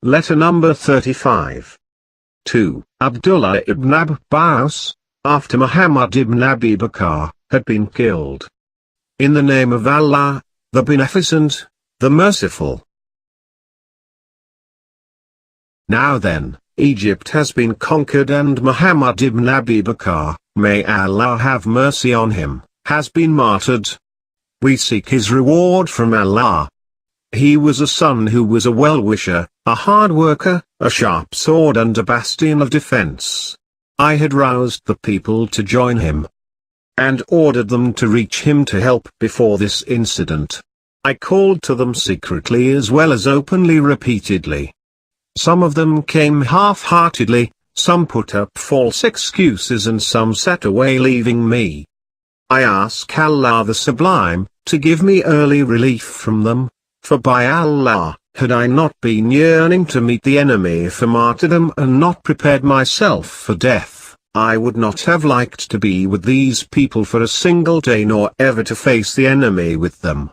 Letter number 35. To Abdullah ibn Abbas, after Muhammad ibn Abi Bakr had been killed. In the name of Allah, the Beneficent, the Merciful. Now then, Egypt has been conquered and Muhammad ibn Abi Bakr, may Allah have mercy on him, has been martyred. We seek his reward from Allah. He was a son who was a well-wisher, a hard worker, a sharp sword and a bastion of defense. I had roused the people to join him, and ordered them to reach him to help before this incident. I called to them secretly as well as openly repeatedly. Some of them came half-heartedly, some put up false excuses and some sat away leaving me. I ask Allah the Sublime, to give me early relief from them, for by Allah, had I not been yearning to meet the enemy for martyrdom and not prepared myself for death, I would not have liked to be with these people for a single day nor ever to face the enemy with them.